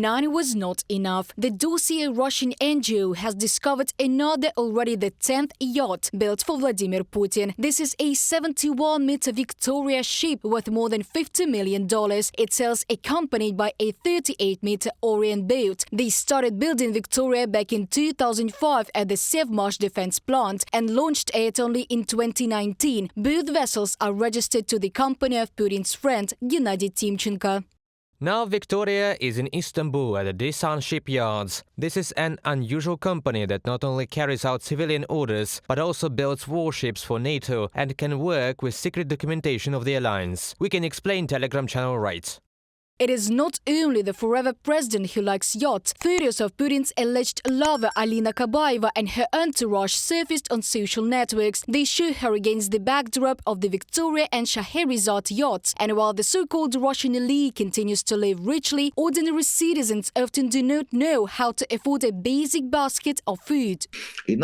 none was not enough. The Dossier Russian NGO has discovered another, already the 10th yacht built for Vladimir Putin. This is a 71-meter Victoria ship worth more than $50 million. It sails accompanied by a 38-meter Orient boat. They started building Victoria back in 2005 at the Sevmash defense plant and launched it only in 2019. Both vessels are registered to the company of Putin's friend Gennady Timchenko. Now Victoria is in Istanbul at the Desan shipyards. This is an unusual company that not only carries out civilian orders, but also builds warships for NATO and can work with secret documentation of the alliance. We can explain Telegram channel right. It is not only the forever president who likes yachts. Photos of Putin's alleged lover Alina Kabaeva and her entourage surfaced on social networks. They show her against the backdrop of the Victoria and Scheherazade yachts. And while the so-called Russian elite continues to live richly, ordinary citizens often do not know how to afford a basic basket of food. You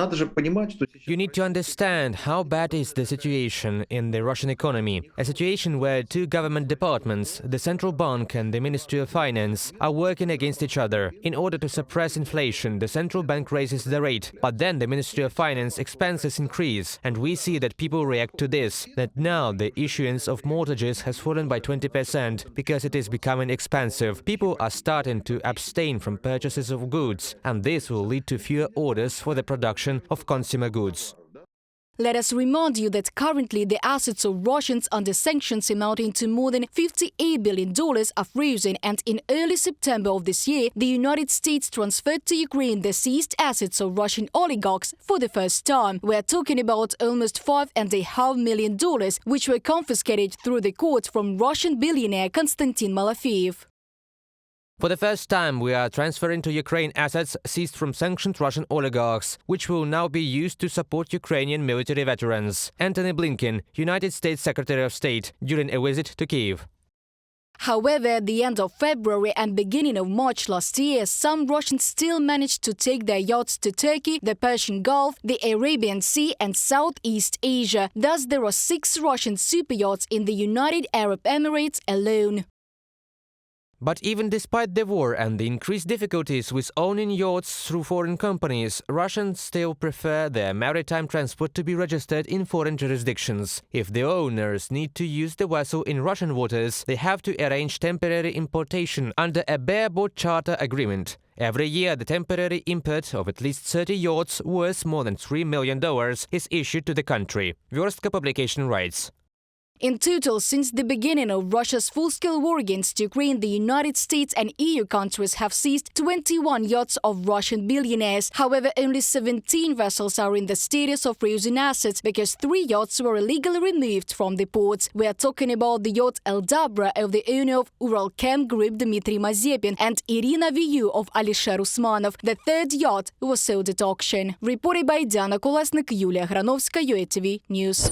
need to understand how bad is the situation in the Russian economy. A situation where two government departments, the central bank and the Ministry of Finance, are working against each other. In order to suppress inflation, the central bank raises the rate, but then the Ministry of Finance expenses increase, and we see that people react to this, that now the issuance of mortgages has fallen by 20% because it is becoming expensive. People are starting to abstain from purchases of goods, and this will lead to fewer orders for the production of consumer goods. Let us remind you that currently the assets of Russians under sanctions amounting to more than $58 billion are frozen, and in early September of this year, the United States transferred to Ukraine the seized assets of Russian oligarchs for the first time. We are talking about almost $5.5 million, which were confiscated through the court from Russian billionaire Konstantin Malafeyev. For the first time, we are transferring to Ukraine assets seized from sanctioned Russian oligarchs, which will now be used to support Ukrainian military veterans. Antony Blinken, United States Secretary of State, during a visit to Kyiv. However, at the end of February and beginning of March last year, some Russians still managed to take their yachts to Turkey, the Persian Gulf, the Arabian Sea and Southeast Asia. Thus, there are 6 Russian superyachts in the United Arab Emirates alone. But even despite the war and the increased difficulties with owning yachts through foreign companies, Russians still prefer their maritime transport to be registered in foreign jurisdictions. If the owners need to use the vessel in Russian waters, they have to arrange temporary importation under a bareboat charter agreement. Every year, the temporary import of at least 30 yachts worth more than $3 million is issued to the country. Verstka publication writes. In total, since the beginning of Russia's full-scale war against Ukraine, the United States and EU countries have seized 21 yachts of Russian billionaires. However, only 17 vessels are in the status of frozen assets because 3 yachts were illegally removed from the ports. We are talking about the yacht El Dabra of the owner of Uralchem Group Dmitry Mazepin and Irina Viyu of Alisher Usmanov. The 3rd yacht was sold at auction. Reported by Diana Kolesnik, Yulia Granovska, UATV News.